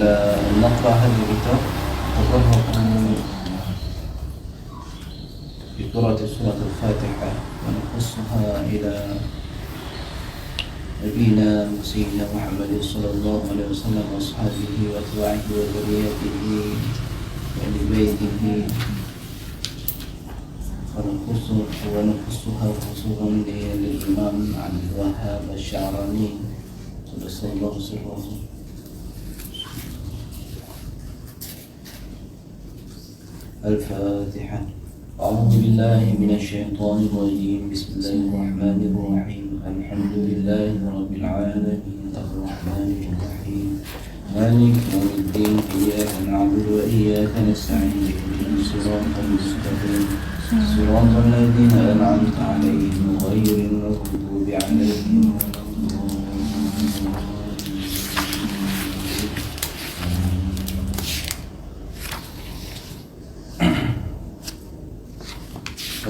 نقرأ هذا الكتاب نتطرق بقراءة سورة الفاتحة ونقصها إلى نبينا سيدنا محمد صلى الله عليه وسلم وأصحابه وأتباعه وذريته وأهل بيته ونقصها خصوصا للإمام عبد الوهاب الشعراني قدس الله سره. الفاتحة. أعوذ بالله من الشيطان الرجيم. بسم الله الرحمن الرحيم. الحمد لله رب العالمين الرحمن الرحيم مالك يوم الدين. إياك نعبد وإياك نستعين. اهدنا الصراط المستقيم صراط الذين أنعمت عليهم غير المغضوب عليهم ولا الضالين.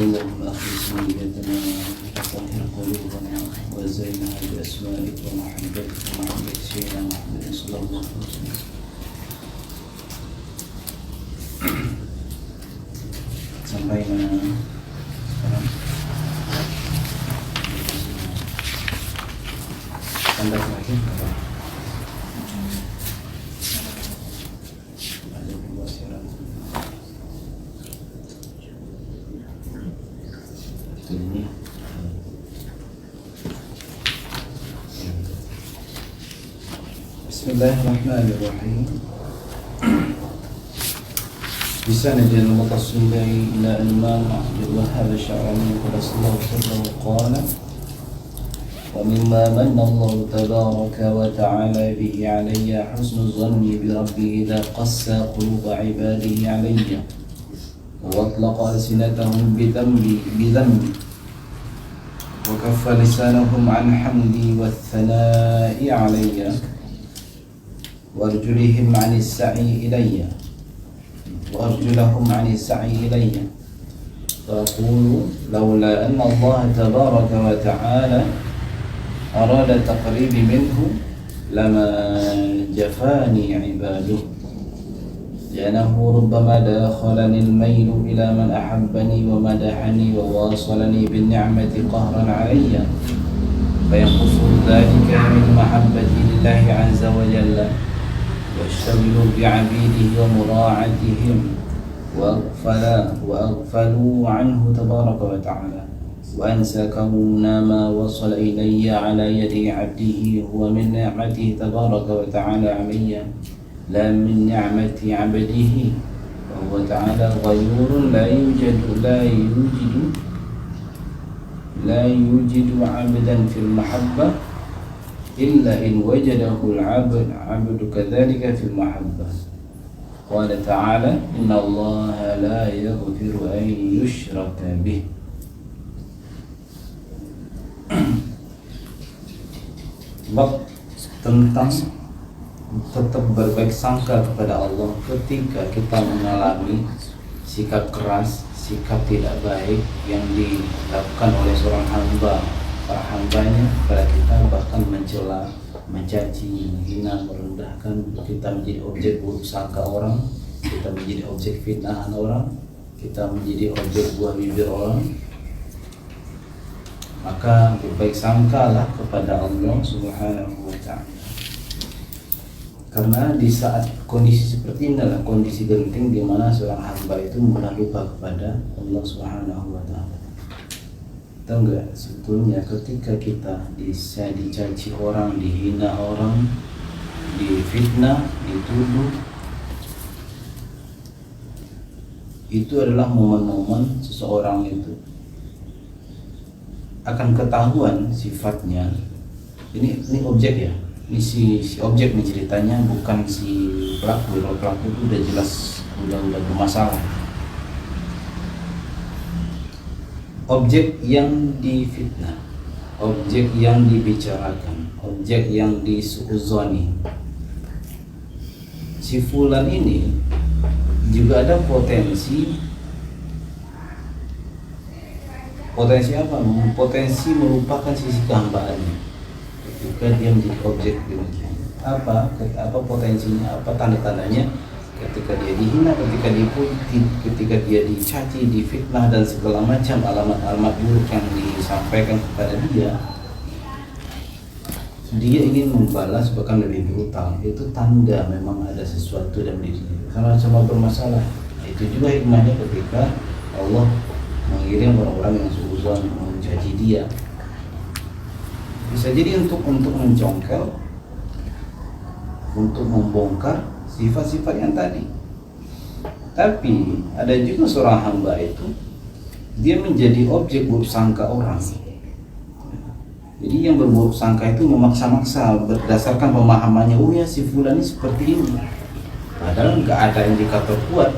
اللهم أخلص نيتنا وطهر قلوبنا وزينها بأسمائك ومحبتك ومحبة سيدنا محمد صلى الله عليه وسلم. Sampai sekarang tanda terakhir apa? Ada pembahasan ini. Bismillahirrahmanirrahim. بسند المتصل إلى الإمام عبد الوهاب الشعراني قدس الله سره قال: ومما من الله تبارك وتعالى به علي حسن الظن بربي إذا قسى قلوب عباده علي وأطلق ألسنتهم بذنبي وكف لسانهم عن حمدي والثناء علي وأرجلهم عن السعي إلي فأقول لولا أن الله تبارك وتعالى أراد تقريبي منه لما جفاني عباده، لأنه ربما داخلني الميل إلى من أحبني ومدحني وواصلني بالنعمة قهرا علي، فينقص ذلك من محبتي لله عز وجل واشتغل بعبيده ومراعاتهم وأغفلوا عنه تبارك وتعالى، وأنسى كون ما وصل إلي على يد عبده هو من نعمته تبارك وتعالى علي لا من نعمة عبده، وهو تعالى غيور لا يوجد عبدا في المحبة إلا إن وجده العبد كذلك في المحبة. قال تعالى: إن الله لا يغفر أن يشرك به. Bab tentang tetap berbaik sangka kepada Allah ketika kita mengalami sikap keras, sikap tidak baik yang dilakukan oleh seorang hamba, para hambanya kepada kita, bahkan mencela, mencaci, menghina, merendahkan, kita menjadi objek buruk sangka orang, kita menjadi objek fitnahan orang, kita menjadi objek buah bibir orang. Maka berbaik sangkalah kepada Allah Subhanahu wa ta'ala. Karena di saat kondisi seperti ini adalah kondisi genting di mana seorang hamba itu mudah lupa kepada Allah Subhanahu wa ta'ala. Tahu enggak, sebetulnya ketika kita dicaci orang, dihina orang, difitnah, dituduh, itu adalah momen-momen seseorang itu akan ketahuan sifatnya. Ini objek ya, ini si objek nih ceritanya, bukan si pelaku. Kalau pelaku itu udah jelas udah bermasalah. Objek yang difitnah, objek yang dibicarakan, objek yang disuuzoni, si fulan ini juga ada potensi apa? Potensi melupakan sisi kehambaannya ketika dia menjadi objek demikian. apa potensinya, apa tanda-tandanya ketika dia dihina, ketika dipuji, ketika dia dicaci, difitnah dan segala macam alamat-alamat buruk yang disampaikan kepada dia ingin membalas bahkan lebih brutal. Itu tanda memang ada sesuatu dalam dirinya, sama-sama bermasalah. Itu juga hikmahnya ketika Allah mengirim orang-orang yang suuzon mencaci dia. Bisa jadi untuk mencongkel, untuk membongkar sifat-sifat yang tadi. Tapi ada juga seorang hamba itu dia menjadi objek buruk sangka orang. Jadi yang berburuk sangka itu memaksa-maksa berdasarkan pemahamannya, oh ya si fulan ini seperti ini. Padahal nggak ada indikator kuat,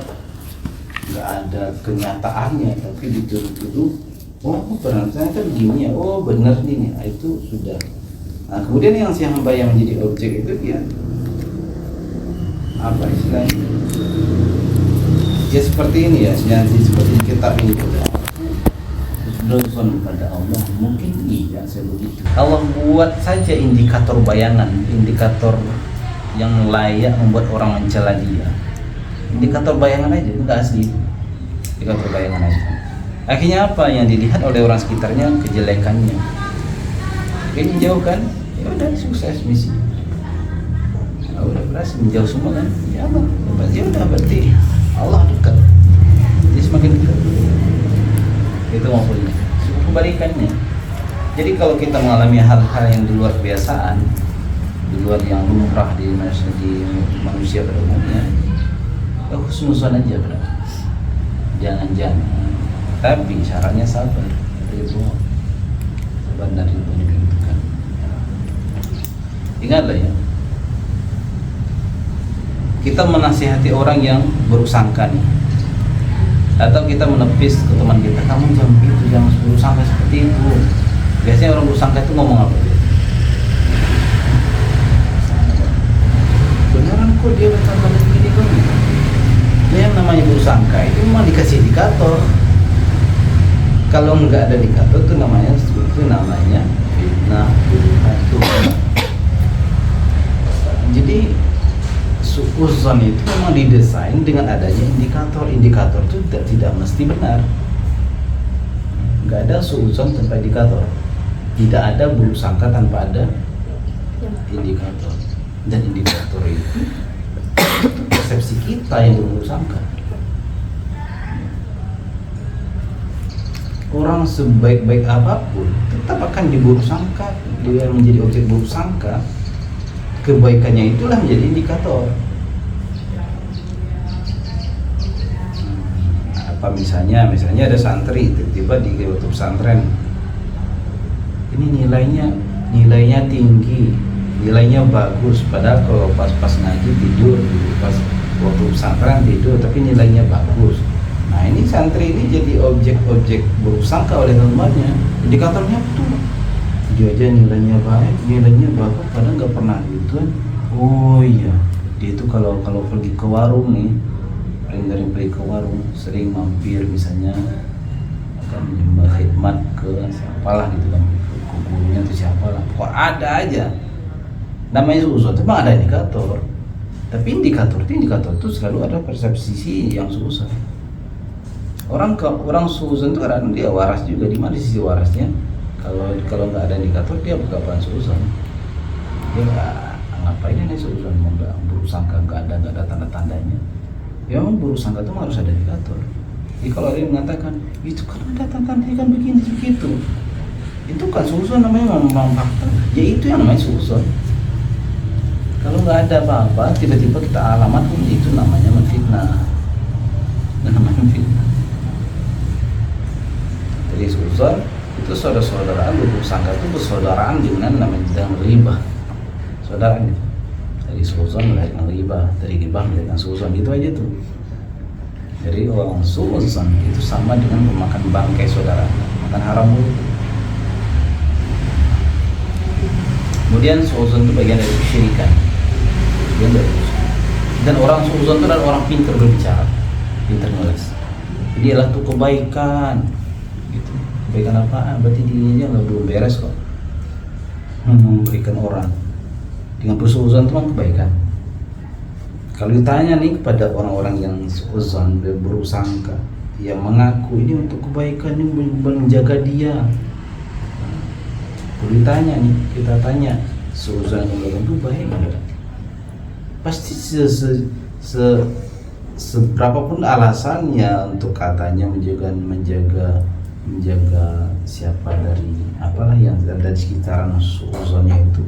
nggak ada kenyataannya, tapi dituduh-tuduh, oh ternyata begini ya, oh benar nih, nah, itu sudah. Nah kemudian yang si hamba yang menjadi objek itu dia apa istilahnya? Ya seperti ini ya, seperti kitab ini sudah dosan pada Allah, mungkin iya saya begitu. Allah buat saja indikator bayangan, indikator yang layak membuat orang mencela dia. Indikator bayangan aja, enggak asli. Indikator bayangan aja. Akhirnya apa yang dilihat oleh orang sekitarnya? Kejelekannya. Ini jauh kan? Ya udah sukses misi. Nah, udah berhasil menjauh semua kan? Ya Allah, ya udah berarti Allah dekat. Jadi semakin dekat. Itu maksudnya. Kebalikannya. Jadi kalau kita mengalami hal-hal yang di luar kebiasaan, di luar yang lumrah di manusia pada umumnya, ya husnuzon aja berarti. Jangan-jangan. Tapi syaratnya sabar. Ridho. Sabar dan ridho ditentukan. Ingatlah ya. Kita menasihati orang yang buruk sangka nih, atau kita menepis ke teman kita, kamu jangan begitu, jangan buruk sangka seperti itu. Biasanya orang buruk sangka itu ngomong apa? Beneran kok dia bertambah begini kok. Dia yang namanya buruk sangka itu memang dikasih indikator. Kalau nggak ada indikator itu namanya fitnah, tuduhan. Jadi suuzon itu memang didesain dengan adanya indikator itu tidak mesti benar. Nggak ada suuzon tanpa indikator, tidak ada buruk sangka tanpa ada indikator. Dan indikator itu persepsi kita yang buruk sangka. Orang sebaik-baik apapun tetap akan diburuk sangka, dia menjadi objek buruk sangka. Kebaikannya itulah menjadi indikator. Apa misalnya ada santri tiba-tiba di waktu pesantren, ini nilainya tinggi, nilainya bagus, padahal kalau pas ngaji tidur, pas waktu pesantren tidur, tapi nilainya bagus. Nah ini santri ini jadi objek buruk sangka oleh teman-temannya. Indikatornya betul, dia aja nilainya baik, nilainya bagus, padahal nggak pernah gitu. Oh iya, dia itu kalau pergi ke warung nih, paling pergi ke warung, sering mampir misalnya akan menyembah khidmat ke siapalah gitu kan, ke gurunya atau siapalah, kok ada aja namanya suuzon. Itu memang ada indikator, tapi indikator itu selalu ada persepsi yang suuzon. Orang suuzon itu karena dia waras juga. Di mana sisi warasnya? Kalau nggak ada indikator dia bukan suuzon. Dia ngapain ini suuzon? Nggak buruk sangka, nggak ada tanda-tandanya. Ya memang buruk sangka itu harus ada indikator. Jadi kalau ada yang mengatakan itu kan ada tanda-tandanya kan begini begitu, itu kan suuzon, namanya memang fakta. Ya itu yang namanya suuzon. Kalau nggak ada apa-apa, tiba-tiba kita alamatkan, itu namanya menfitnah. Jadi suuzon itu saudara-saudaraan, buruk sangka itu persaudaraan dengan namanya dalam riba. Saudaraan itu. Dari suuzon melahirkan riba, dari riba melahirkan suuzon, gitu aja tuh. Jadi orang suuzon itu sama dengan memakan bangkai saudara, makan haram dulu. Kemudian suuzon itu bagian dari kesyirikan. Dan orang suuzon itu adalah orang pintar berbicara, pintar nulis. Jadi adalah tuh kebaikan. Kebaikan apaan? Berarti dirinya nggak belum beres kok. Memberikan orang, Dengan bersuuzon itu kebaikan. Kalau ditanya nih kepada orang-orang yang suuzon, berusangka, yang mengaku ini untuk kebaikan, ini menjaga dia. Kalau ditanya nih, kita tanya suuzon yang itu baik enggak? Pasti seberapapun alasannya untuk katanya menjaga siapa dari apalah yang ada di sekitaran suuzonnya itu,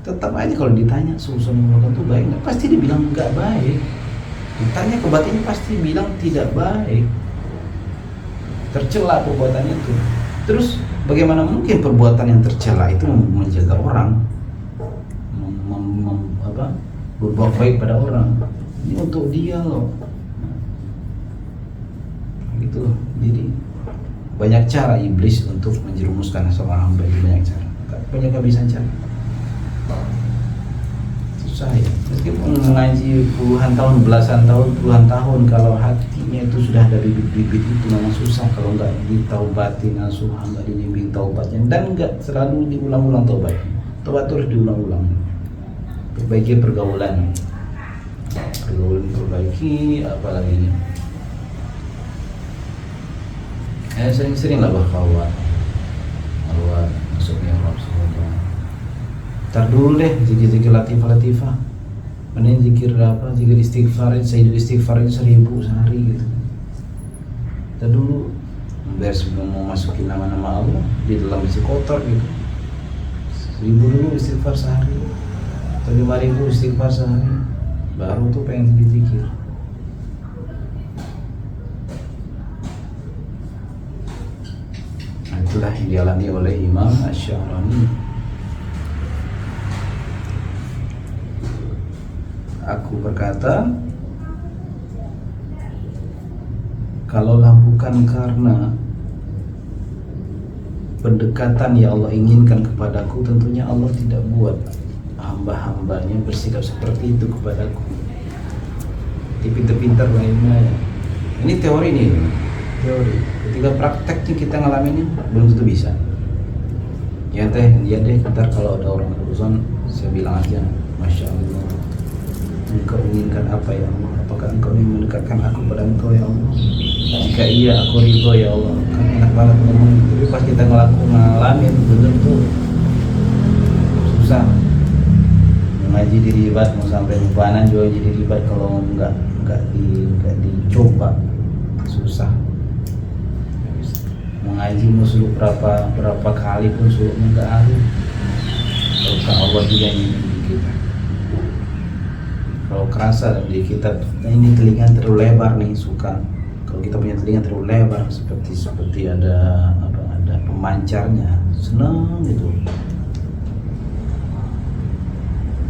tetap aja kalau ditanya suuzon yang itu baik nggak, pasti dibilang nggak baik. Ditanya ke batinnya pasti bilang tidak baik, tercela perbuatannya itu. Terus bagaimana mungkin perbuatan yang tercela itu menjaga orang, berbuat baik pada orang? Ini untuk dia loh, gitu. Jadi banyak cara iblis untuk menjerumuskan seorang hamba, banyak cara, banyak kehabisan cara. Susah ya, meskipun mengaji puluhan tahun, belasan tahun, puluhan tahun, kalau hatinya itu sudah ada bibit-bibit itu memang susah kalau nggak ditaubatin nasuha, nggak dibimbing taubatnya, dan nggak selalu diulang-ulang taubatnya. Taubat terus diulang-ulang. Perbaiki pergaulan perbaiki, apalagi sering-sering lah berkhawat masuknya Rasulullah. Ntar dulu deh zikir latifah, mending zikir istighfar, Sayyidul Istighfar 1000 sehari gitu. Ntar dulu biar sebelum mau masukin nama-nama Allah di dalam isi kotor gitu, 1000 dulu istighfar sehari atau 5000 istighfar sehari, baru tuh pengen zikir. Nah, itulah yang dialami oleh Imam Asy-Syahrani. Aku berkata, kalaulah bukan karena pendekatan yang Allah inginkan kepadaku, tentunya Allah tidak buat hamba-hambanya bersikap seperti itu kepadaku. Pintar-pintar lainnya. Ini teori nih, teori. Ketika prakteknya kita ngalaminnya belum tentu bisa. Ya deh, ntar kalau ada orang berurusan saya bilang aja, Masya Allah, Engkau inginkan apa ya Allah? Apakah Engkau ingin mendekatkan aku pada Engkau ya Allah? Jika iya, aku ridho ya Allah. Kan enak banget ngomong, tapi pas kita ngalamin bener tuh susah. Ngaji di ribat, mau sampai lupanan juga jadi ribat kalau nggak dicoba, susah. Mengaji musuh berapa kali pun suluknya nggak ada. Kalau Allah juga ingin kita. Kalau kerasa di kita, nah ini telinga terlalu lebar nih, suka. Kalau kita punya telinga terlalu lebar, seperti ada pemancarnya, senang gitu.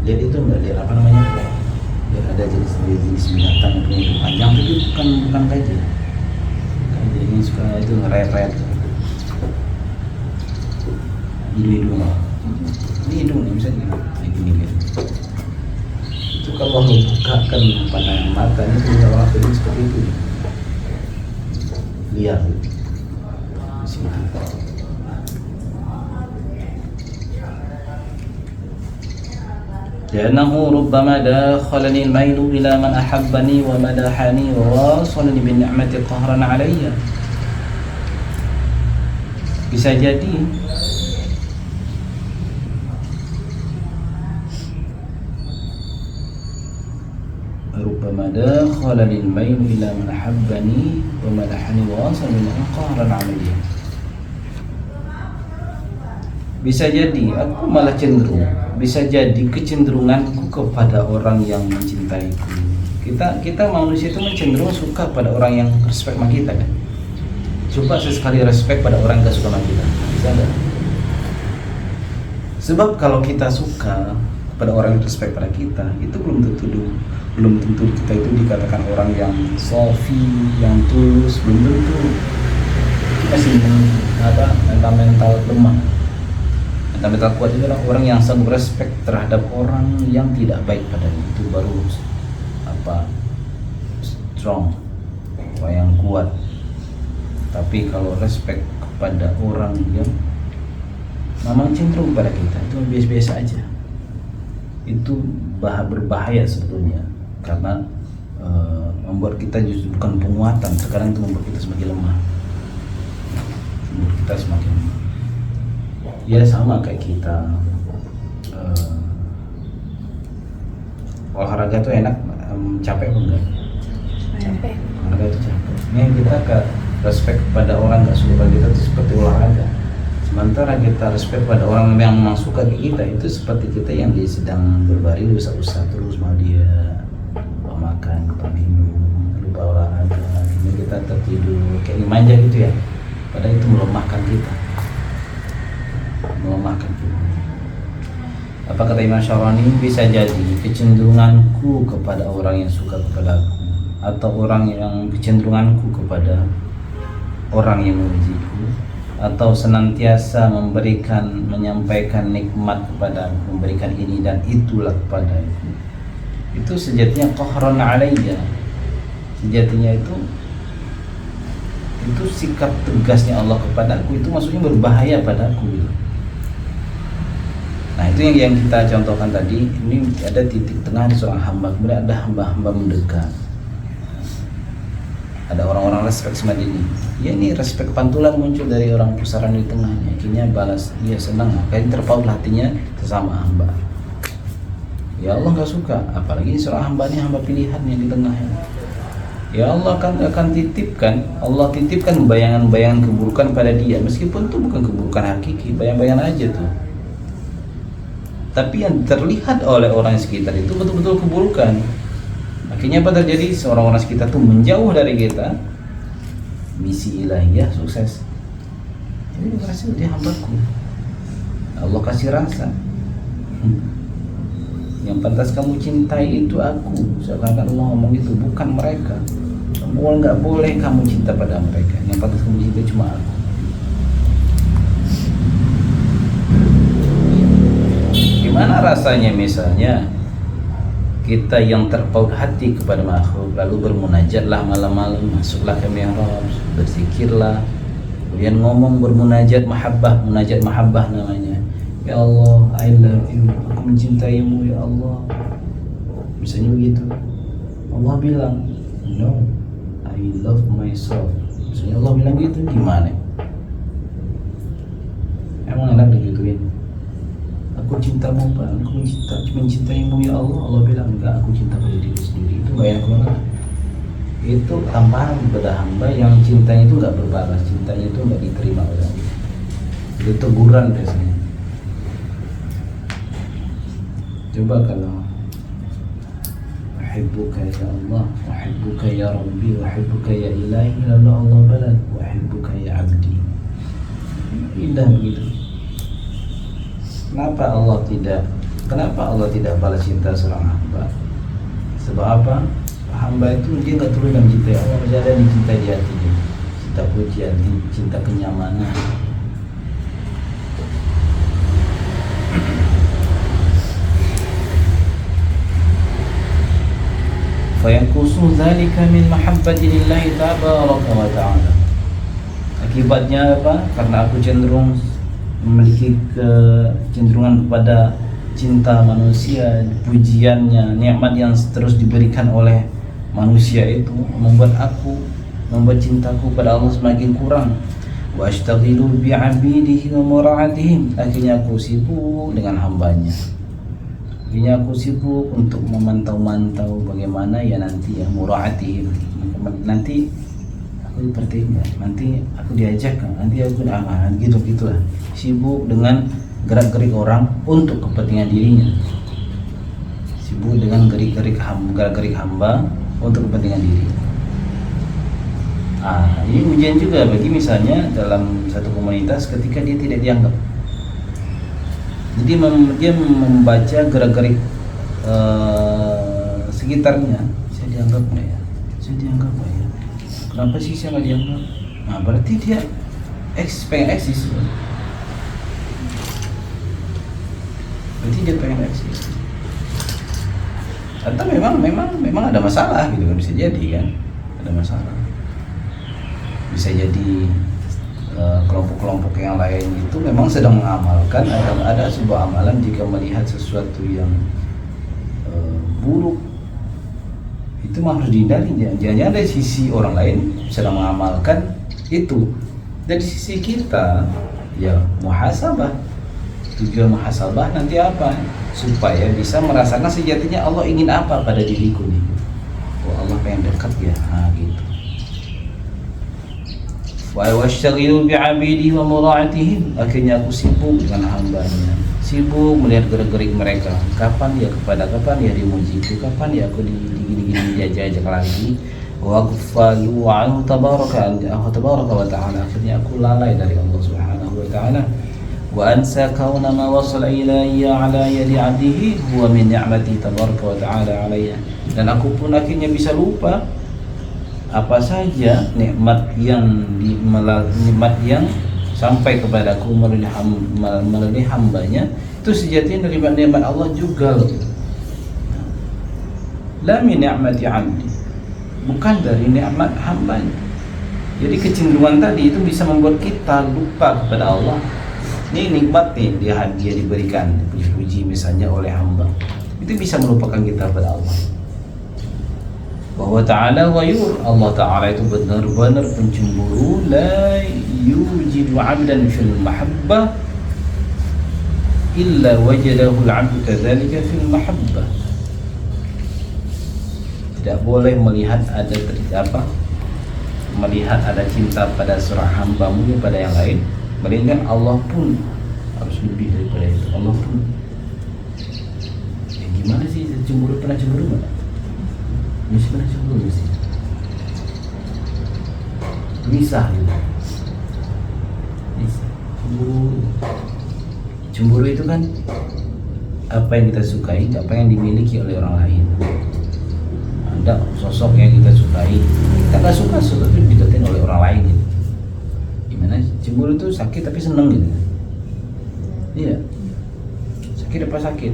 Lihat itu enggak, lihat apa namanya? Lihat ada jenis binatang yang punya hidung panjang, tapi bukan gajah. Gajah ini suka itu ngeret-ret. Hidung. Ini hidung nih, bisa gini. Itu kalau bukakan pandangan mata, ini punya orang tadi seperti itu. Lihat di situ. لأنه ربما داخلني الميل إلى من أحبني ومدحني وواصلني بالنعمة قهرا علي. Bisa jadi ربما داخلني الميل إلى من أحبني ومدحني وواصلني بالنعمة قهرا علي. Bisa jadi aku malah cenderung, bisa jadi kecenderunganku kepada orang yang mencintaiku. Kita manusia itu cenderung suka pada orang yang respect sama kita kan. Coba sesekali respect pada orang yang gak suka sama kita, bisa gak? Sebab kalau kita suka pada orang yang respect pada kita, itu belum tentu kita itu dikatakan orang yang sofi, yang tulus, belum tentu. Masih mental lemah. Mental kuat itu adalah orang yang sanggup respect terhadap orang yang tidak baik padanya, itu baru strong, orang yang kuat. Tapi kalau respect kepada orang yang memang cenderung pada kita, itu biasa-biasa aja. itu berbahaya sebetulnya, karena membuat kita justru bukan penguatan, sekarang itu membuat kita semakin lemah, membuat kita semakin lemah. Ya sama kayak kita olahraga tuh enak, capek apa enggak? Capek. Olahraga itu capek. Ini kita respect pada orang nggak suka kita itu seperti olahraga. Sementara kita respect pada orang yang memang suka kita itu seperti kita yang dia sedang berbaring usah-usah terus, mau dia lupa makan, lupa minum, lupa olahraga, ini kita tertidur kayak dimanja gitu ya. Padahal itu melemahkan kita. Apa kata Imam Syarani? Bisa jadi kecenderunganku kepada orang yang suka kepadaku, atau orang yang kecenderunganku kepada orang yang memujiku, atau senantiasa menyampaikan nikmat kepadaku, memberikan ini dan itulah kepadaku, itu sejatinya qahran alayya. Sejatinya itu sikap tegasnya Allah kepadaku, itu maksudnya berbahaya padaku gitu. Nah itu yang kita contohkan tadi. Ini ada titik tengah di seorang hamba, kemudian ada hamba-hamba mendekat, ada orang-orang respect sama diri. Ya ini respect pantulan muncul dari orang pusaran di tengahnya, akhirnya balas, dia senang, akhirnya terpaut hatinya sesama hamba. Ya Allah nggak suka, apalagi seorang hamba ini hamba pilihan yang di tengahnya. Ya Allah akan titipkan, Allah titipkan bayangan-bayangan keburukan pada dia, meskipun itu bukan keburukan hakiki, bayang-bayangan aja tuh. Tapi yang terlihat oleh orang sekitar itu betul-betul keburukan. Akhirnya apa terjadi? Orang-orang sekitar tuh menjauh dari kita. Misi ilahiyah sukses. Jadi berhasil, dia hambaku. Allah kasih rasa. Yang pantas kamu cintai itu aku. Seakan-akan Allah ngomong itu, bukan mereka. Kamu nggak boleh kamu cinta pada mereka. Yang pantas kamu cintai cuma aku. Gimana rasanya misalnya kita yang terpaut hati kepada makhluk, lalu bermunajatlah malam-malam, masuklah ke mihrab, berzikirlah, kemudian ngomong bermunajat mahabbah, munajat mahabbah namanya. Ya Allah, I love you, aku mencintaimu ya Allah. Misalnya begitu. Allah bilang, no, I love myself. Misalnya Allah bilang gitu, gimana? Emang enak digituin? Aku cintamu Pak, aku mencintaimu ya Allah. Allah bilang enggak, aku cinta pada diri sendiri. Itu gak enak banget. Itu tamparan kepada hamba yang cintanya itu gak berbalas, cintanya itu gak diterima oleh Allah. Itu teguran biasanya. Coba kalau uhibbuka ya Allah, uhibbuka ya Rabbi, uhibbuka ya Ilahi, lalu Allah balas uhibbuka ya Abdi. Indah begitu. Kenapa Allah tidak balas cinta seorang hamba? Sebab apa? Hamba itu dia nggak turun dalam cinta Allah, masih ada yang dicintai di hatinya. Cinta pujian, cinta kenyamanan. Fayanqusu dzalika min mahabbati lillahi tabaraka wa ta'ala. Akibatnya apa? Karena aku cenderung memiliki kecenderungan kepada cinta manusia, pujiannya, nikmat yang terus diberikan oleh manusia itu membuat cintaku pada Allah semakin kurang. Wa ashtaghilu bi'abidihi wa mura'atihim. Akhirnya aku sibuk dengan hambanya. Akhirnya aku sibuk untuk memantau-mantau bagaimana ya nanti ya mura'atihim. Nanti aku dipertimbang, nanti aku diajak, nanti aku gitu-gitulah. Sibuk dengan gerak-gerik orang untuk kepentingan dirinya, sibuk dengan gerak-gerik hamba untuk kepentingan diri. Ini ujian juga bagi misalnya dalam satu komunitas ketika dia tidak dianggap. Jadi dia membaca gerak-gerik sekitarnya, saya dianggap nggak ya? Saya dianggap nggak ya? Kenapa sih saya nggak dianggap? Nah berarti dia pengen eksis. Berarti dia pengen eksis. Atau memang ada masalah gitu kan, bisa jadi kan? Ada masalah. Bisa jadi kelompok-kelompok yang lain itu memang sedang mengamalkan ada sebuah amalan jika melihat sesuatu yang buruk, itu mah harus dihindari. Jangan-jangan dari sisi orang lain sedang mengamalkan itu, dari sisi kita ya muhasabah. Tujuan muhasabah nanti apa? Supaya bisa merasakan sejatinya Allah ingin apa pada diriku nih. Oh, Allah pengen dekat ya, gitu. Wa washtaghilu bi'abidi wa mura'atihim, akhirnya aku sibuk dengan hambanya, sibuk melihat gerak-gerik mereka. Kapan ya dimujiku, kapan ya aku digini-gini diajak lagi. Wa ghfalu anhu tabaraka wa ta'ala, akhirnya aku lalai dari Allah Subhanahu wa ta'ala. Wa ansa kauna ma wasala ilayya ala yadi 'abdihi huwa min ni'mati tabaraka wa ta'ala alayya, dan aku pun akhirnya bisa lupa apa saja nikmat yang sampai kepadaku melalui hambanya, itu sejatinya dari nikmat Allah juga loh. La min ni'mati 'abdi, bukan dari nikmat hambanya. Jadi kecenderungan tadi itu bisa membuat kita lupa kepada Allah. Ini nikmat nih, dia diberikan, dipuji misalnya oleh hamba, itu bisa melupakan kita kepada Allah. Bahwa ta'ala ghayur, Allah ta'ala itu benar-benar pencemburu. La yujidu 'abdan fil mahabbah illa wajadahu al-'abdu kadzalika fil mahabbah. Tidak boleh melihat ada cinta pada seorang hambamu pada yang lain, melainkan Allah pun harus lebih daripada itu. Allah pun gimana sih cemburu? Pernah cemburu nggak? Mesti pernah cemburu mesti. Bisa gitu. Cemburu itu kan apa yang kita sukai, apa yang dimiliki oleh orang lain. Ada sosok yang kita sukai, kita nggak suka sesuatu yang didapetin oleh orang lain gitu. Gimana? Cemburu itu sakit tapi seneng gitu. Iya. Sakit apa sakit?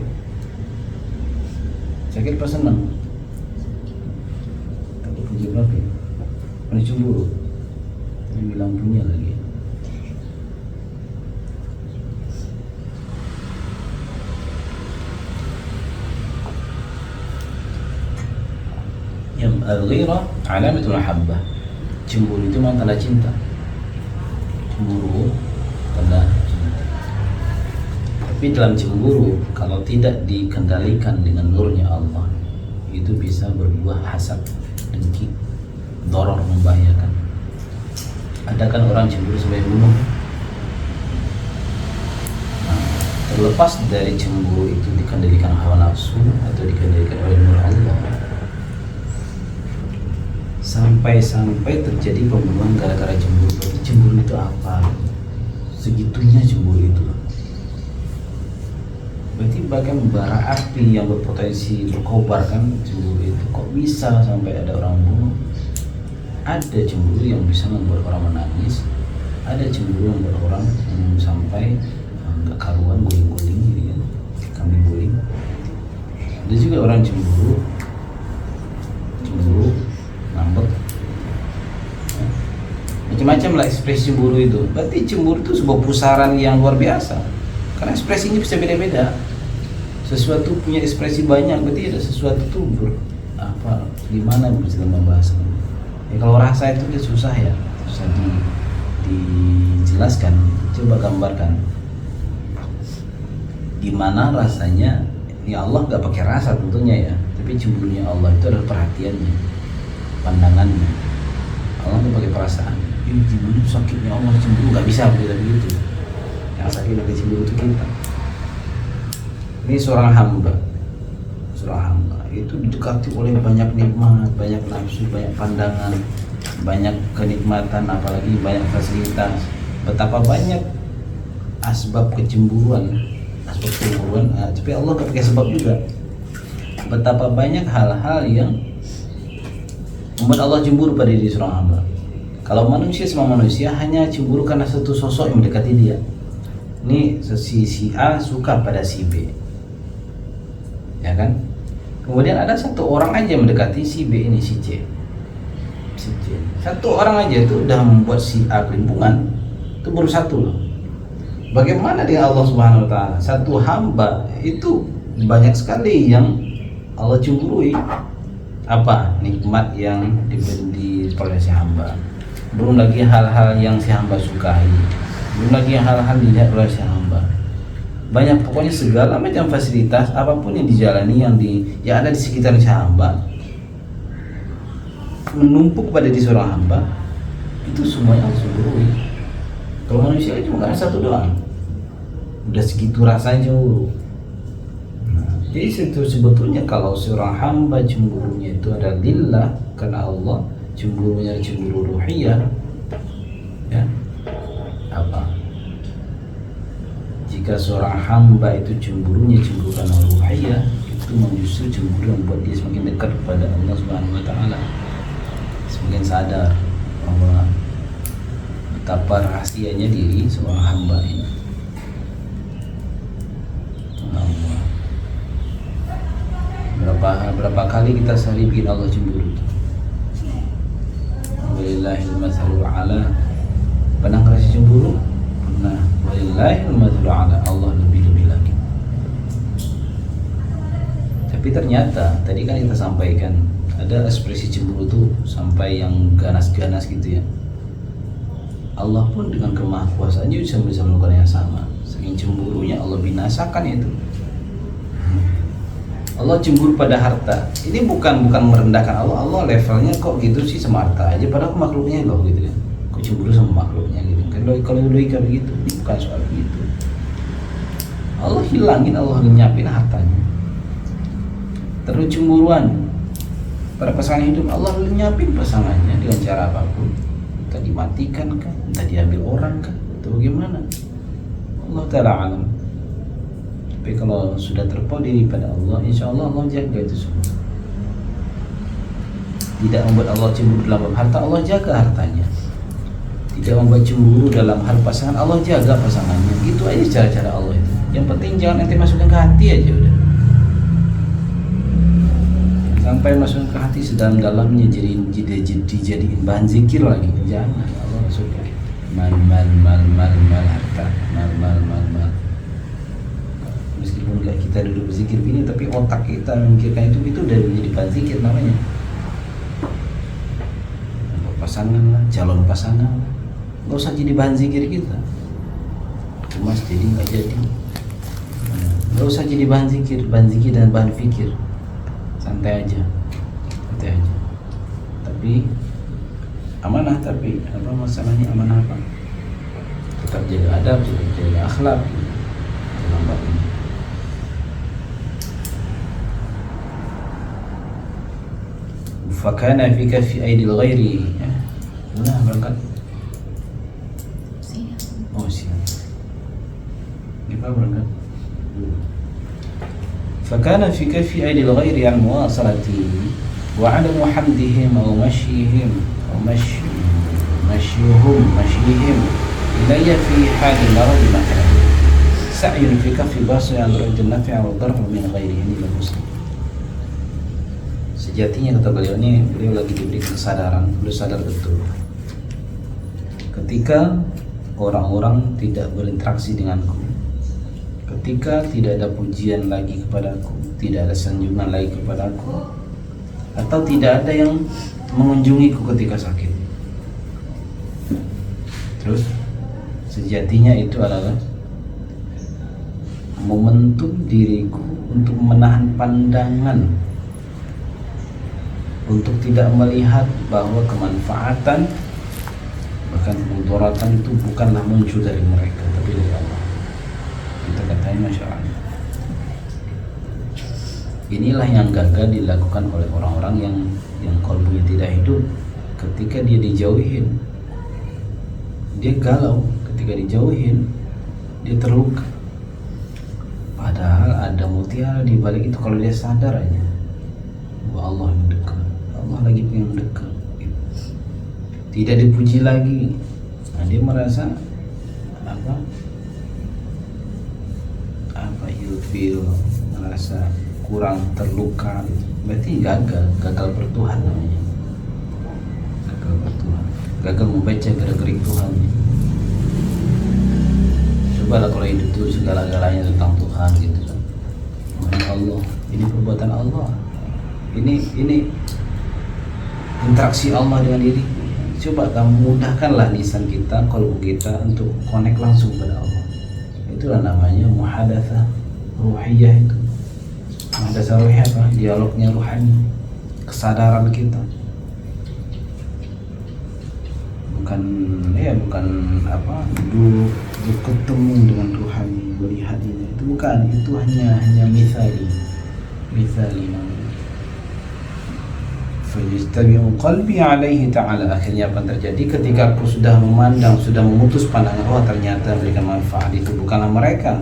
Sakit apa seneng? Takut puji berapa ya? Pernah cemburu? Tadi bilang punya lagi. Yang al-ghirah alamatul mahabbah. Cemburu itu memang tanda cinta. Cemburu tanda cinta. Tapi dalam cemburu kalau tidak dikendalikan dengan nurnya Allah, itu bisa berbuah hasad, dengki, doror, membahayakan. Ada kan orang cemburu sampai bunuh. Terlepas dari cemburu itu dikendalikan hawa nafsu atau dikendalikan oleh nur Allah, sampai terjadi pembunuhan gara-gara cemburu. Berarti cemburu itu apa? Segitunya cemburu itu. Berarti bahkan bara api yang berpotensi berkobar kan cemburu itu. Kok bisa sampai ada orang bunuh? Ada cemburu yang bisa membuat orang menangis. Ada cemburu yang membuat orang sampai nggak karuan, guling-guling gitu kan, kambing guling. Ada juga orang cemburu ngambek, macam-macam lah ekspresi cemburu itu. Berarti cemburu itu sebuah pusaran yang luar biasa, karena ekspresinya bisa beda-beda. Sesuatu punya ekspresi banyak, berarti ada sesuatu tuh apa, gimana bisa membahas ya. Kalau rasa itu dia susah ya, susah dijelaskan. Coba gambarkan gimana rasanya. Ya Allah nggak pakai rasa tentunya ya, tapi cemburunya Allah itu adalah perhatiannya, pandangannya. Allah nggak pakai perasaan. Ini gimana sakitnya Allah cemburu, nggak bisa begitu. Yang sakit lagi cemburu itu kita. Ini seorang hamba itu didekati oleh banyak nikmat, banyak nafsu, banyak pandangan, banyak kenikmatan, apalagi banyak fasilitas. Betapa banyak asbab kecemburuan, tapi Allah nggak pakai sebab juga. Betapa banyak hal-hal yang membuat Allah cemburu pada diri seorang hamba. Kalau manusia sama manusia hanya cemburu karena satu sosok yang mendekati dia. Ini si A suka pada si B, ya kan? Kemudian ada satu orang aja yang mendekati si B ini, si C. Satu orang aja itu udah membuat si A kelimpungan. Itu baru satu loh. Bagaimana dengan Allah Subhanahu Wa Taala? Satu hamba itu banyak sekali yang Allah cemburui apa nikmat yang diberi oleh si hamba, belum lagi hal-hal yang si hamba sukai, belum lagi hal-hal dilihat oleh si hamba. Banyak, pokoknya segala macam fasilitas apapun yang dijalani yang ada di sekitar si hamba menumpuk pada di seorang hamba, itu semuanya Allah cemburui. Kalau manusia cuma ada satu doang, udah segitu rasanya cemburu. Jadi sebetulnya kalau seorang hamba cemburunya itu adalah lillah, karena Allah, cemburunya cemburu ruhiyah, ya apa? Jika seorang hamba itu cemburunya cemburu karena ruhiyah, itu justru cemburu yang membuat dia semakin dekat kepada Allah Subhanahu Wa Taala, semakin sadar bahwa betapa rahasianya diri seorang hamba ini. Berapa kali kita sehari bikin Allah cemburu. Walillahil mathalul a'la. Pernah ngerasa cemburu? Pernah. Walillahil mathalul a'la. Allah lebih-lebih lagi. Tapi ternyata tadi kan kita sampaikan ada ekspresi cemburu tuh sampai yang ganas-ganas gitu ya. Allah pun dengan kemahakuasaannya bisa melakukan yang sama. Saking cemburunya Allah binasakan itu. Allah cemburu pada harta. Ini bukan merendahkan Allah. Allah levelnya kok gitu sih sama harta aja, padahal makhluknya loh gitu kan. Kok cemburu sama makhluknya gitu kan. Kalau logika begitu, ini bukan soal gitu. Allah hilangin, Allah lenyapin hartanya. Terus cemburuan pada pasangan hidup, Allah lenyapin pasangannya dengan cara apapun. Entah dimatikan kah, entah diambil orang kah, atau bagaimana. Allah Ta'ala alam. Tapi kalau sudah terpaut diri pada Allah, insya Allah Allah jaga itu semua. Tidak membuat Allah cemburu dalam bab harta, Allah jaga hartanya. Tidak membuat cemburu dalam hal pasangan, Allah jaga pasangannya. Gitu aja cara-cara Allah itu. Yang penting jangan nanti masukkan ke hati aja udah. Sampai masukkan ke hati sedalam-dalamnya dijadiin bahan zikir lagi. Jangan, Allah suka. Mal harta, mal. Meskipun kita duduk berzikir begini, tapi otak kita memikirkan itu udah menjadi bahan zikir namanya. Pasangan lah, calon pasangan lah, nggak usah jadi bahan zikir kita. Cuma jadi nggak jadi. Nggak usah jadi bahan zikir dan bahan fikir. Santai aja. Tapi amanah, tapi apa masalahnya amanah apa? Tetap jaga adab, tetap jaga akhlak dalam bab ini. Fakana fi kaffi aidil ghairi. Nah, berangkat. Oh, siap. Kita berangkat. Fakana fi kaffi aidil ghairi an muwasalati wa adam hamdihim aw mashyihim ilayya fi hadhihi al-marad makanan. Sa'yun fi kaffi basri an rajul nafi'a wa darhu min ghairihi lil muslim. Sejatinya kata beliau ini, beliau lagi diberi kesadaran, beliau sadar betul ketika orang-orang tidak berinteraksi denganku, ketika tidak ada pujian lagi kepadaku, tidak ada sanjungan lagi kepadaku, atau tidak ada yang mengunjungiku ketika sakit. Terus sejatinya itu adalah momentum diriku untuk menahan pandangan, untuk tidak melihat bahwa kemanfaatan bahkan mudaratan itu bukanlah muncul dari mereka, tapi dari Allah. Kita katakan Masya Allah. Inilah yang gagal dilakukan oleh orang-orang yang qalbunya tidak hidup. Ketika dia dijauhin, dia galau. Ketika dijauhin, dia terluka. Padahal ada mutiara di balik itu kalau dia sadar aja bahwa Allah yang dekat. Allah lagi pengen dekat, tidak dipuji lagi. Nah, dia merasa ilfil, merasa kurang, terluka. Berarti gagal bertuhan namanya. Gagal bertuhan, gagal membaca gerak-gerik Tuhan. Cobalah kalau hidup itu segala-galanya tentang Tuhan gitu kan. Allah, ini perbuatan Allah. Ini interaksi Allah dengan diri. Coba kamu mudahkanlah lisan kita, qalbu kita untuk connect langsung pada Allah. Itulah namanya muhadatsah ruhiyah itu. Muhadatsah ruhiyah apa? Dialognya ruhani, kesadaran kita. Bukan apa dulu ketemu dengan Tuhan melihat ini, itu bukan, itu hanya misali namanya. Fajtabi'u qalbi alaihi ta'ala. Akhirnya apa terjadi ketika aku sudah memandang, sudah memutus pandangan, oh ternyata memberikan manfaat itu bukanlah mereka.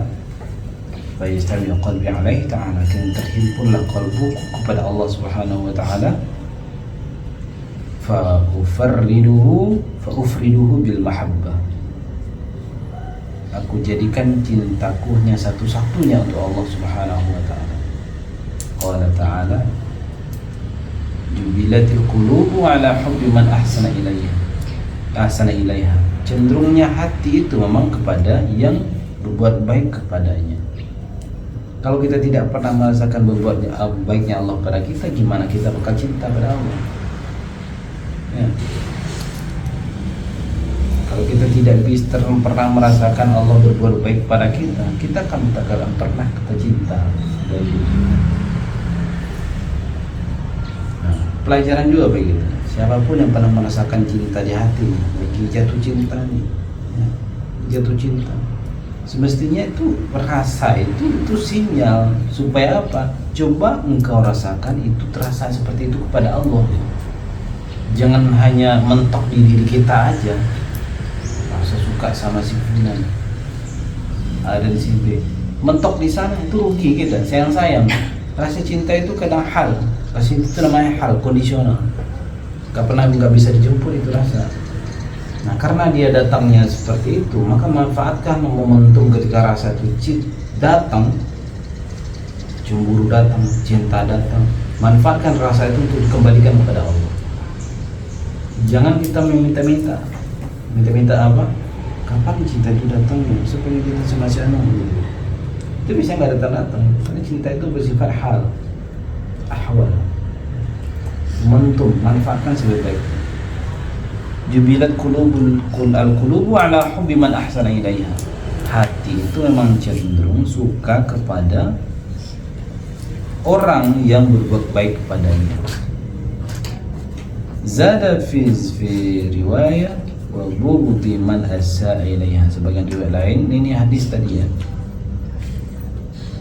Fajtabi'u qalbi alaihi ta'ala, akhirnya terhimpunlah qalbuku kepada Allah subhanahu wa ta'ala. Fa'ufriduhu bil mahabbah, aku jadikan cintaku hanya satu-satunya untuk Allah subhanahu wa ta'ala. Qala ta'ala, jubilatil qulubu ala hubbi man ahsana ilaiha. Cenderungnya hati itu memang kepada yang berbuat baik kepadanya. Kalau kita tidak pernah merasakan berbuat baiknya Allah pada kita, gimana kita bakal cinta pada Allah? Ya. Kalau kita tidak bisa pernah merasakan Allah berbuat baik pada kita, kita tak akan pernah kita cinta. Pelajaran juga begitu. Siapapun yang pernah merasakan cinta di hati, lagi jatuh cinta nih, ya, jatuh cinta, semestinya itu merasa itu sinyal supaya apa? Coba engkau rasakan itu, terasa seperti itu kepada Allah. Jangan hanya mentok di diri kita aja. Rasa suka sama si Fulan, ada di si B, mentok di sana itu rugi kita. Sayang. Rasa cinta itu kadang hal. Rasa itu namanya hal kondisional. Nggak bisa dijemput itu rasa. Nah, karena dia datangnya seperti itu, maka manfaatkan momentum ketika rasa itu datang, cemburu datang, cinta datang. Manfaatkan rasa itu untuk dikembalikan kepada Allah. Jangan kita meminta-minta apa? Kapan cinta itu datangnya? Supaya kita semacam gitu. Itu bisa nggak datang. Karena cinta itu bersifat hal, ahwal, momentum. Manfaatkan sebaik-baiknya. Jubilat al-qulubu ala hubbi man ahsana ilaiha. Hati itu memang cenderung suka kepada orang yang berbuat baik kepadanya. Zada fi riwayat wa bughdi man assa'a ilaiha. Sebagian riwayat lain, ini hadis tadi ya.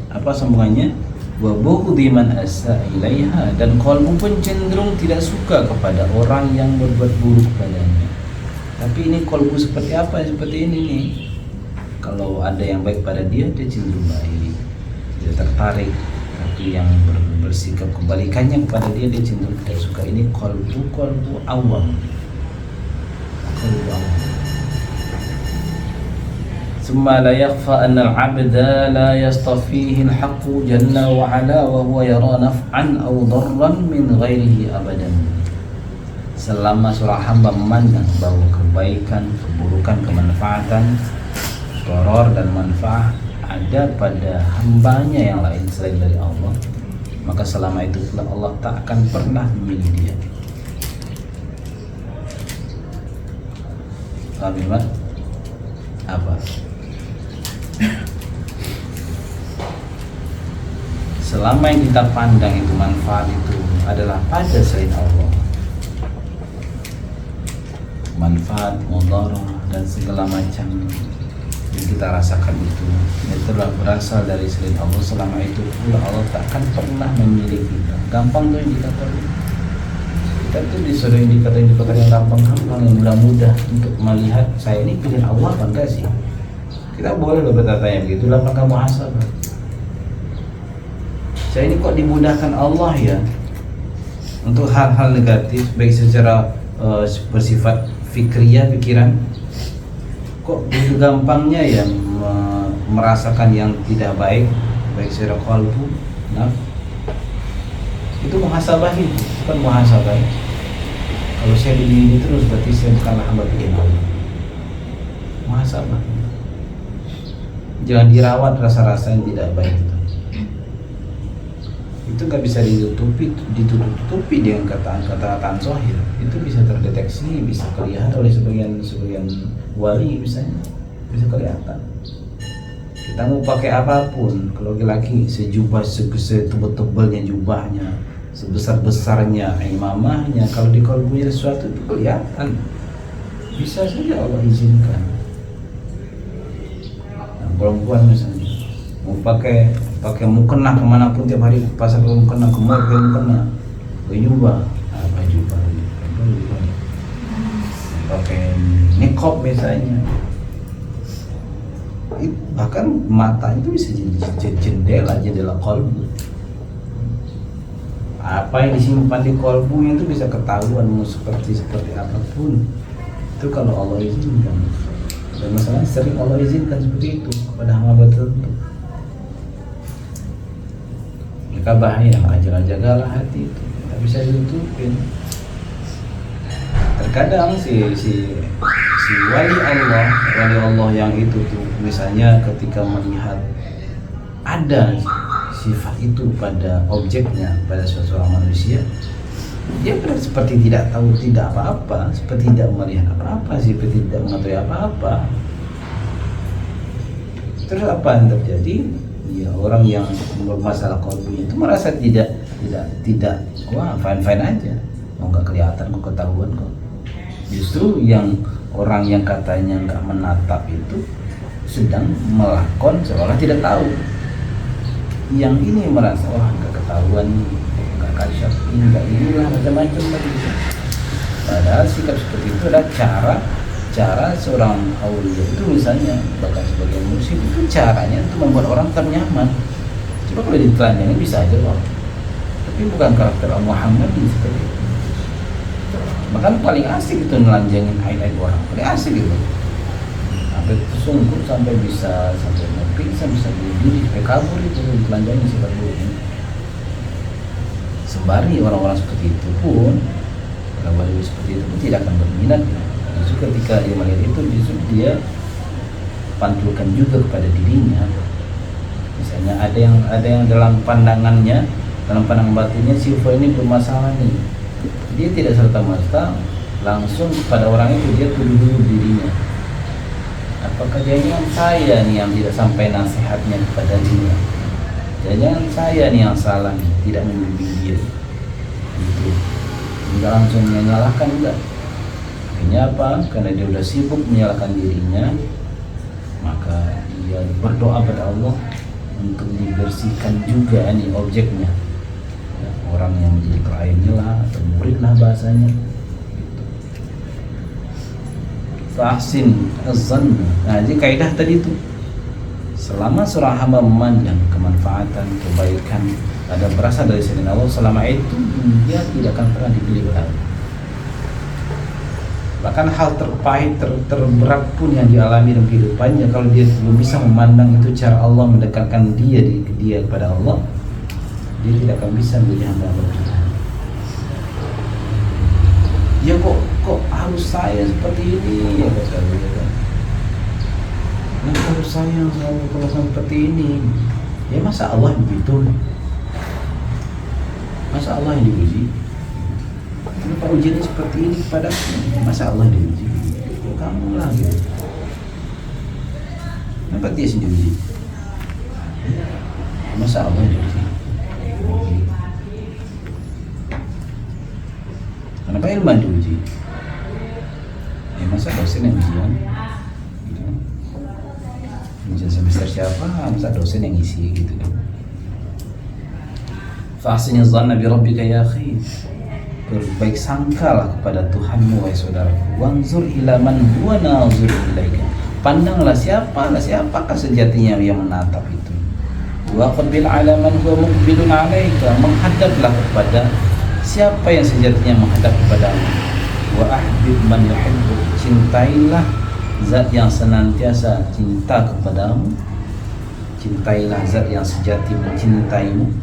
Apa sambungannya? Wa bughdi man assa'a ilaiha, dan qalbu pun cenderung tidak suka kepada orang yang berbuat buruk kepadanya. Tapi ini qalbu seperti apa? Seperti ini nih. Kalau ada yang baik pada dia cenderung baik, dia tertarik. Tapi yang bersikap kebalikannya kepada dia cenderung tidak suka. Ini qalbu awam. Summa la yakhfa anna al-'abda la yastafihi al-haqqu jalla wa 'ala wa huwa yara naf'an aw darran min ghairihi abadan. Selama seorang hamba memandang bahwa kebaikan, keburukan, kemanfaatan, doror dan manfaat ada pada hambanya yang lain selain dari Allah, maka selama itu pula Allah tak akan pernah memilih dia. Paham ya? Apa? Selama yang kita pandang itu manfaat itu adalah pada selain Allah, manfaat, mudarat dan segala macam yang kita rasakan itu telah berasal dari selain Allah, selama itu pula Allah tak akan pernah memilih kita. Gampang tuh indikator. Kita tuh disuruh indikator yang gampang-gampang, yang mudah-mudah untuk melihat saya ini pilih Allah apa enggak sih. Kita boleh loh bertanya begitu, apakah muhasabah? Saya ini kok dimudahkan Allah ya untuk hal-hal negatif, baik secara bersifat fikriyah, pikiran, kok begitu gampangnya ya merasakan yang tidak baik, baik secara qalbu, itu muhasabah, itu bukan muhasabah. Kalau saya begini terus berarti saya bukanlah hamba pilihan Allah. Muhasabah. Jangan dirawat rasa-rasa yang tidak baik itu itu nggak bisa ditutupi dengan kata-kata zahir. Itu bisa terdeteksi, bisa kelihatan oleh sebagian wali misalnya, bisa kelihatan. Kita mau pakai apapun, kalau laki-laki setebal-tebalnya jubahnya, sebesar-besarnya imamahnya, kalau di kalbunya sesuatu itu kelihatan, bisa saja Allah izinkan. Nah, perempuan misalnya mau pakai mukena kemanapun tiap hari pasang mukena, ke mall pakai mukena, baju pakai niqab misalnya, bahkan mata itu bisa jadi jendela kalbu. Apa yang disimpan di kalbunya itu bisa ketahuan mau seperti apapun. Itu kalau Allah izinkan. Dan masalah sering Allah izinkan seperti itu kepada hamba tertentu. Maka bahaya, jagalah hati itu. Tidak bisa ditutupin. Terkadang si wali Allah yang itu tuh, misalnya ketika melihat ada sifat itu pada objeknya, pada seorang manusia, dia seperti tidak tahu tidak apa-apa, seperti tidak melihat apa-apa, seperti tidak mengetahui apa-apa. Terus apa yang terjadi? Ya, orang yang bermasalah kalbunya itu merasa tidak wah fine aja, nggak kelihatan kok, ketahuan kok. Justru yang orang yang katanya nggak menatap itu sedang melakukan seolah tidak tahu. Yang ini merasa wah nggak ketahuan, nggak kasyaf, ini nggak inilah macam-macam lagi. Padahal sikap seperti itu adalah cara seorang aulia itu, misalnya bahkan sebagai muslim itu caranya untuk membuat orang ternyaman. Coba kalau ditelanjangi bisa aja loh, tapi bukan karakter Muhammad seperti itu. Bahkan paling asik itu nelanjangin aib orang, paling asik gitu. Sampai tersungkur, sampai pingsan, bisa berdiri, sampai kabur itu ditelanjangin sifat buruknya. Sembari orang-orang seperti itu pun, orang-orang seperti itu pun tidak akan berminat. Justru ketika dia melihat itu, justru dia pantulkan juga kepada dirinya. Misalnya ada yang dalam pandangannya, dalam pandangan batinnya, si ini bermasalah nih. Dia tidak serta-merta langsung kepada orang itu, dia tuduh dulu dirinya. Apakah jangan saya nih yang tidak sampai nasihatnya kepada dia? Jangan saya nih yang salah nih, tidak membimbing dia. Gitu. Tidak langsung menyalahkan juga. Akhirnya apa? Karena dia sudah sibuk menyalahkan dirinya, maka dia berdoa pada Allah untuk dibersihkan juga nih objeknya. Orang yang menjadi kliennya lah atau murid lah bahasanya gitu. Fahsin az-zann. Nah, jadi kaidah tadi itu, selama seorang hamba memandang kemanfaatan, kebaikan ada berasal dari selain Allah, selama itu dia tidak akan pernah dipilih oleh Allah. Bahkan hal terpahit, terberat pun yang dialami dalam kehidupannya, kalau dia belum bisa memandang itu cara Allah mendekatkan dia kepada Allah, dia tidak akan bisa menjadi hamba Tuhan. Ya kok harus saya seperti ini, ya kata dia kan. Nah, harus saya yang selalu perlakuan seperti ini. Ya masa Allah begitu? Masa Allah yang diuji? Kenapa ujiannya seperti ini kepadaku? Masa Allah diuji? Ya kamu lah gitu. Kenapa dia sendiri diuji? Masa Allah diuji? Kenapa ilmu diuji? Ya masa dosen yang ujian? Gitu. Ujian semester siapa? Masa dosen yang isi gitu kan? Fahsini dhanna bi rabbika ya akhi. Berbaik sangkalah kepada Tuhanmu wahai saudaraku. Wanzur ila man huwa nazir ilaika. Pandanglah siapakah sejatinya yang menatap itu. Wa qabil ala man huwa muqbilun alaika. Menghadaplah kepada siapa yang sejatinya menghadap kepadamu. Wa ahbib man yuhibbu. Cintailah zat yang senantiasa cinta kepadamu. Cintailah zat yang sejati mencintaimu.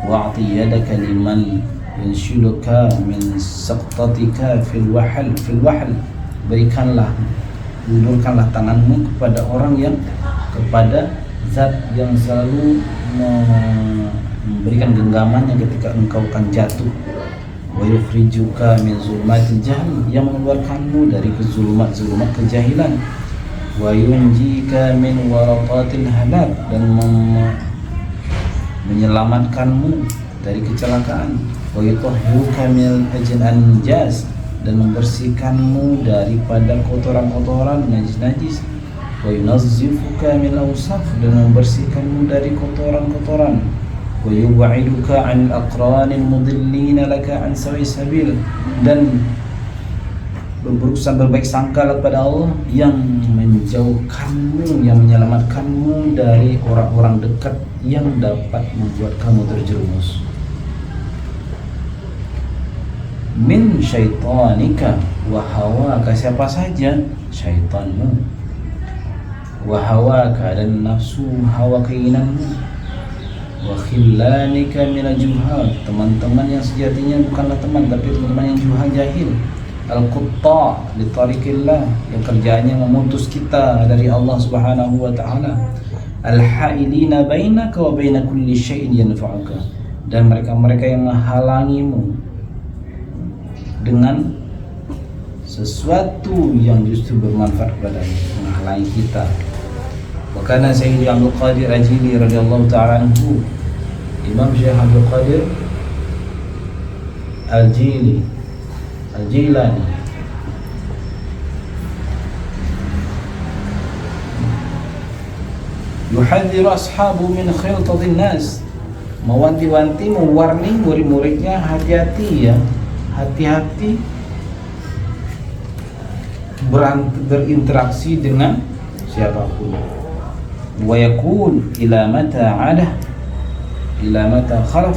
Wa'ti yadaka liman yanshiluka min saqtatika fil wahl. Berikanlah, ulurkanlah tanganmu kepada orang yang, kepada zat yang selalu memberi berikan genggamannya ketika engkau akan jatuh. Wa yukhrijuka min zulmatil jahl, yang mengeluarkanmu dari zulumat kejahilan. Wa yunjika min waraqatil halak, dan menyelamatkanmu dari kecelakaan. Wa yutahhiruka min najis, dan membersihkanmu daripada kotoran-kotoran najis-najis. Wa yunazzifuka min awsaf, dan membersihkanmu dari kotoran-kotoran. Wa yub'iduka 'anil aqranil mudillina laka 'an sawi sabil, dan berusaha berbaik sangka kepada Allah yang menjauhkanmu, yang menyelamatkanmu dari orang-orang dekat yang dapat membuat kamu terjerumus. Min syaitanika wa hawaka, siapa saja syaitanmu, wa hawaka, dan nafsu hawa keinginanmu, wa khillanika minal juhal, teman-teman yang sejatinya bukanlah teman tapi teman-teman yang juhal, jahil. Al-qutta li tariqillah, yang kerjaannya memutus kita dari Allah Subhanahu wa taala. Al-hailina bainaka wa baina kulli syai'in yanfa'uka, dan mereka-mereka yang menghalangimu dengan sesuatu yang justru bermanfaat kepadanya, menghalangi kita. Wakana Sayyidi Abdul Qadir Al-Jili radhiyallahu ta'ala anhu, Imam Syekh Abdul Qadir Al-Jilani yuhadziru ashabu min khiltatin nas, mewanti-wanti, mewarni murid-muridnya, hati-hati ya, hati-hati berinteraksi dengan siapapun. Wa yakun ila mata adah, ila mata khalaf,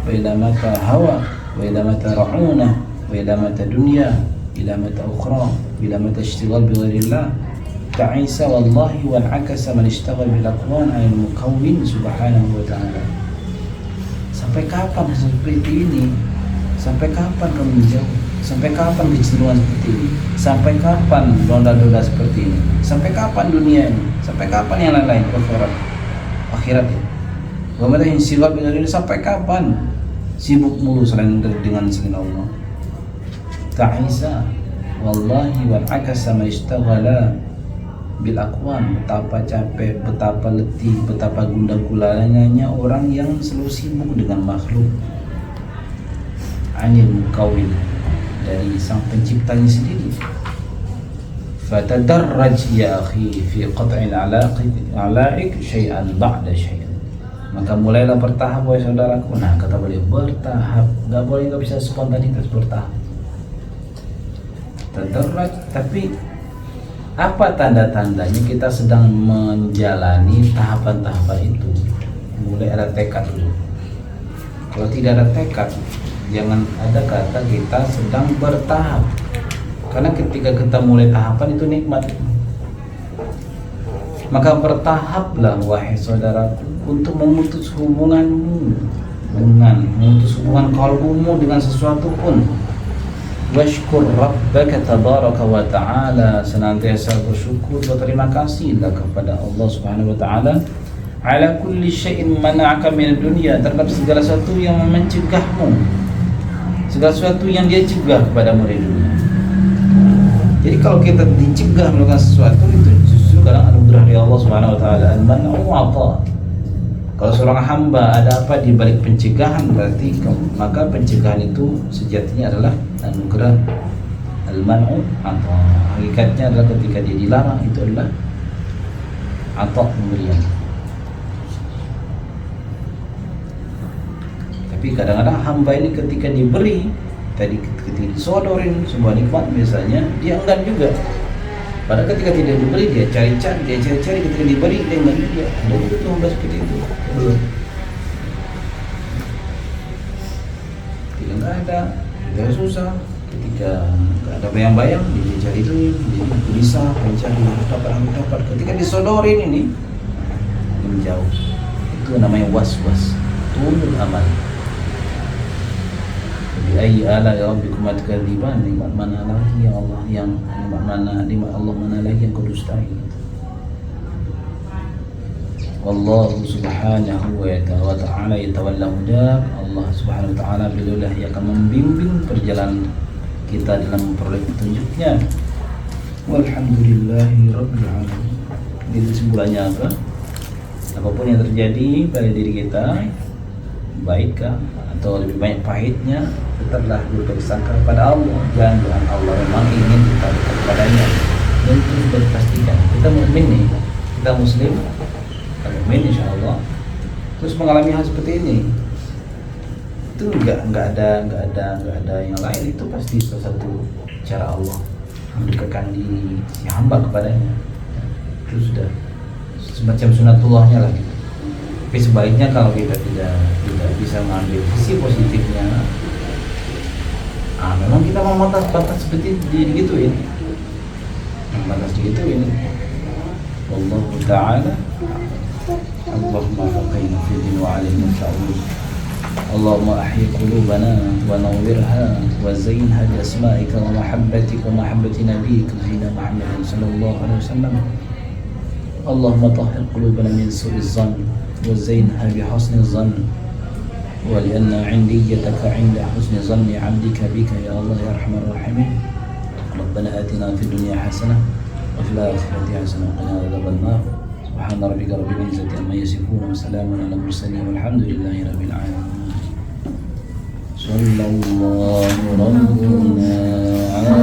wa ila mata hawa, wa ila mata ra'unah, wa ila mata dunya, ila mata ukhra, wa ila mata ishtighal bi ghairillah. Ta'isa wallahi wal akasa man ishtaghal bil aqwan 'anil mukawwin subhanahu wa ta'ala. Sampai kapan seperti ini? Sampai kapan kamu menjauh? Sampai kapan kecenderungan seperti ini? Sampai kapan donda-donda seperti ini? Sampai kapan dunia ini? Sampai kapan yang lain-lain? Akhirat ya. Bagaimana yang sibuk dengan ini? Sampai kapan sibuk mulu selain dengan selain Allah? Ta'isa wallahi wal akasa ma ishtaghala bil aqwan, betapa capek, betapa letih, betapa gundah gulananya orang yang selalu sibuk dengan makhluk. Anil mukawwin, dari sang penciptanya sendiri. Fatadarraj ya akhi fi qat'il alaiq syai'an ba'da syai'an, maka mulailah bertahap wahai saudaraku. Nah, kata beliau, bertahap, nggak bisa spontanitas, bertahap. Tadarraj, tapi apa tanda-tandanya kita sedang menjalani tahapan-tahapan itu? Mulai ada tekad dulu. Kalau tidak ada tekad, jangan ada kata kita sedang bertahap, karena ketika kita mulai tahapan itu nikmat. Maka bertahaplah wahai saudaraku untuk memutus hubunganmu memutus hubungan kalbumu dengan sesuatu pun. Washkur rabbaka tabaraka wa ta'ala, senantiasa bersyukur, berterima kasihlah kepada Allah Subhanahu wa ta'ala. Ala kulli syai'in mana'aka min dunya, terhadap segala sesuatu yang mencegahmu, segala sesuatu yang dia cegah kepadamu dari dunia. Jadi kalau kita dicegah melakukan sesuatu, itu justru kadang anugerah dari Allah Subhanahu wa taala. Al-man'u 'atha. Kalau seorang hamba ada apa di balik pencegahan, berarti maka pencegahan itu sejatinya adalah anugerah. Al-man'u 'atha. Hakikatnya adalah ketika dia dilarang, itu adalah 'atha, pemberian. Tapi kadang-kadang hamba ini ketika diberi, ketika disodorin sebuah nikmat biasanya dia enggan juga. Padahal ketika tidak diberi dia cari-cari, ketika diberi dia enggan juga. Ada juga tuh hamba seperti itu. Ketika nggak ada, dia susah. Ketika nggak ada bayang-bayang, dia cari itu, dia gelisah, mencari harus dapat. Ketika disodorin ini, dia menjauh. Itu namanya was-was, tulul amal. Bi'ayyi ala'i rabbikuma tukadziban, nikmat mana lagi ya Allah yang nikmat Allah mana lagi yang kau dustai. Wallahu subhanahu wa ta'ala yatawalla huda. Allah subhanahu wa ta'ala beliaulah yang akan membimbing perjalanan kita dalam memperoleh petunjuknya. Walhamdulillahi rabbil alamin. Itu kesimpulannya apa? Apapun yang terjadi pada diri kita, baikkah atau lebih banyak pahitnya, tetaplah berbaik sangka kepada Allah. Jangan doa Allah memang ingin kita dekat kepadanya. Dan itu sudah dipastikan. Kita mukmin nih, kita muslim, kita mukmin insya Allah. Terus mengalami hal seperti ini, itu nggak ada yang lain. Itu pasti salah satu cara Allah mendekatkan diri si hamba kepadanya. Itu sudah semacam sunatullahnya lah gitu. Tapi sebaiknya kalau kita tidak bisa mengambil sisi positifnya, memang kita membatas seperti digituin, membatas digituin. Wallahu ta'ala Allahumma faqihna fi din wa alimna ta'awud. Allahumma ahyi qulubana wa nawwirha wa zayyinha bi asma'ika wa mahabbatika wa mahabbati nabiyyika sayyidina Muhammadin sallallahu alaihi wasallam. Allahumma tahhir qulubana min su'i dhann wa zayyinha bi husni dhann wa li'anna 'indiyyataka 'inda husni dhanni 'abdika bika ya Allah ya arhamar rahimin. Rabbana atina fid dunya hasanah wa fil akhirati hasanah wa qina adzaban nar. Subhana rabbika rabbil izzati amma yasifun wa salamun 'alal mursalin walhamdulillahi rabbil alamin. Sallallahu rabbuna ala